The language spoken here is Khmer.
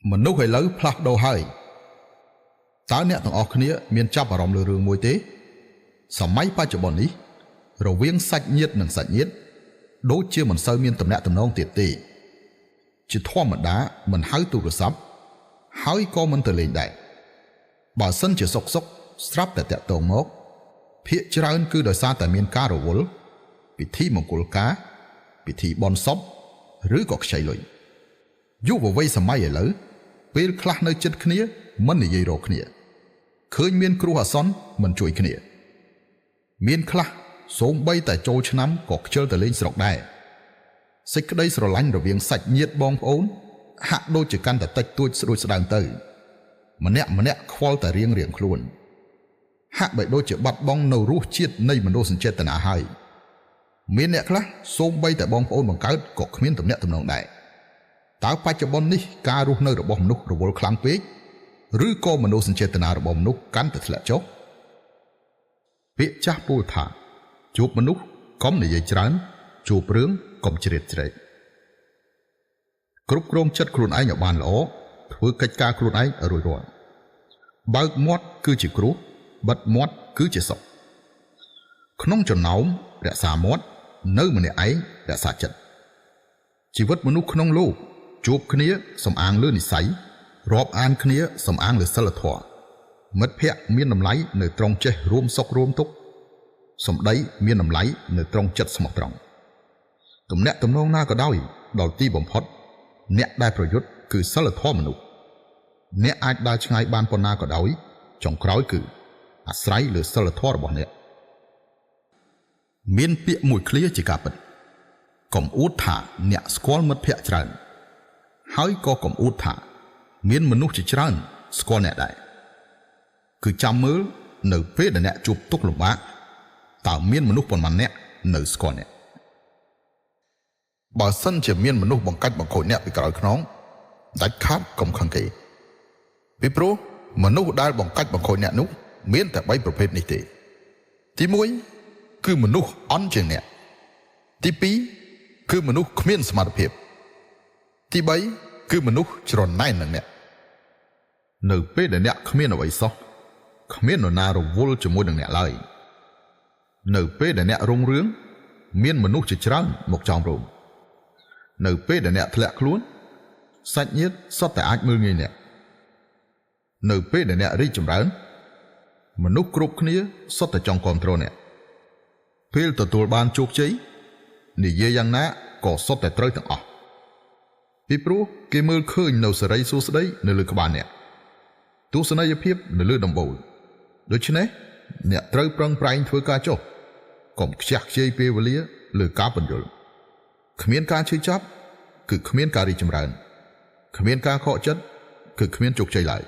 មនុស្សឥឡូវផ្លាស់ប្ដូរហើយតើអ្នកទាំងអស់គ្នាមានចាប់អារម្មណ៍លើរឿងមួយទេសម័យបច្ចុប្បន្ននេះរវាងសាច់ញាតិនិងសាច់ញាតិដូចជាមិនសូវមានទំនាក់ទំនងទៀតទេជាធម្មតាមិនហៅទូរស័ព្ទហើយក៏មិនទៅលេងដែរបើសិនជាសុកស្រាប់តែតាក់ទងមកភាគច្រើនគឺដោយសារតែមានការរវល់ពិធីមង្គលការពិធីបុណ្យសពឬក៏ខ្ចីលុយយុវវ័យសម័យឥឡូវពេលខ្លះនៅជិតគ្នាមិននិយាយរកគ្នាឃើញមានគ្រោះអាសន្នមិនជួយគ្នាមានខ្លះសូម្បីតែចូលឆ្នាំក៏ខ្ជិលទៅលេងស្រុកដែរសេចក្តីស្រឡាញ់រវាងសាច់ញាតិបងប្អូនហាក់ដូចជាកាន់តែតិចតួចស្ដួចស្ដើងទៅម្នាក់ខ្វល់តែរៀងខ្លួនហាក់បីដូចជាបាត់បង់នៅរសជាតិនៃមនោសញ្ចេតនាហើយមានអ្នកខ្លះសូម្បីតែបងប្អូនបង្កើតក៏គ្មានទំនាក់ទំនងដែរតើបច្ចុប្បន្ននេះការរស់នៅរបស់មនុស្សរវល់ខ្លាំងពេកឬក៏មនោសញ្ចេតនារបស់មនុស្សកាន់តែធ្លាក់ចុះពាក្យចាស់ពោលថាជួបមនុស្សកុំនិយាយច្រើនជួបរឿងកុំជ្រៀតជ្រែកគ្រប់គ្រងចិត្តខ្លួនឯងឲ្យបានល្អធ្វើកិច្ចការខ្លួនឯងឲ្យរួចរាល់បើកមាត់គឺជាគ្រោះបិទមាត់គឺជាសុខក្នុងចំណោមរក្សាមាត់នៅម្នាក់ឯងរក្សាចិត្តជីវិតមនុស្សក្នុងលោកជួបគ្នាសំអាងលើនិស័យរាប់អានគ្នាសំអាងលើសិលធម៌មិត្តភក្តិមានតម្លៃនៅត្រង់ចេះរួមសុខរួមទុក្ខសម្ដីមានតម្លៃនៅត្រង់ចិត្តស្មោះត្រង់ទំនាក់ទំនងណាក៏ដោយដល់ទីបំផុតអ្នកដែលប្រយុទ្ធគឺសិលធម៌មនុស្សអ្នកអាចដើរឆ្ងាយបានប៉ុណ្ណាក៏ដោយចុងក្រោយគឺអាស្រ័យលើសិលធម៌របស់អ្នកមានពាក្យមួយឃ្លាជាការពិតកុំអួតថាអ្នកស្គាល់មិត្តភក្តិច្រើនហើយក៏កុំអួតថាមានមនុស្សជាច្រើនស្គាល់អ្នកដែរគឺចាំមើលនៅពេលដែលអ្នកជួបទុក្ខលំបាកតើមានមនុស្សប៉ុន្មានអ្នកនៅស្គាល់អ្នកបើសិនជាមានមនុស្សបង្កាច់បង្ខូចអ្នកពីក្រោយខ្នងដាច់ខាតកុំខឹងគេពីព្រោះមនុស្សដែលបង្កាច់បង្ខូចអ្នកនោះមានតែ3ប្រភេទនេះទេទី1គឺមនុស្សអន់ជាងអ្នកទី2គឺមនុស្សគ្មានសមត្ថភាពទី3គឺមនុស្សច្រណែននឹងអ្នកនៅពេលដែលអ្នកគ្មានអ្វីសោះគ្មាននរណារវល់ជាមួយនឹងអ្នកឡើយនៅពេលដែលអ្នករុងរឿងមានមនុស្សជាច្រើនមកចោមរោមនៅពេលដែលអ្នកធ្លាក់ខ្លួនសាច់ញាតិសុទ្ធតែអាចមើលងាយអ្នកនៅពេលដែលអ្នករីកចម្រើនមនុស្សគ្រប់គ្នាសុទ្ធតែចង់គាំទ្រអ្នកពេលទទួលបានជោគជ័យនិយាយយ៉ាងណាក៏សុទ្ធតែត្រូវទាំងអស់ពីព្រោះគេមើលឃើញនៅសេរីសួស្តីនៅលើក្បាលអ្នកទស្សនីយភាពនៅលើដំបូលដូច្នេះអ្នកត្រូវប្រឹងប្រែងធ្វើការចុះកុំខ្ជះខ្ជាយពេលវេលាលើការពន្យល់គ្មានការឈឺចាប់គឺគ្មានការរីកចម្រើនគ្មានការខកចិត្តគឺគ្មានជោគជ័យឡើយ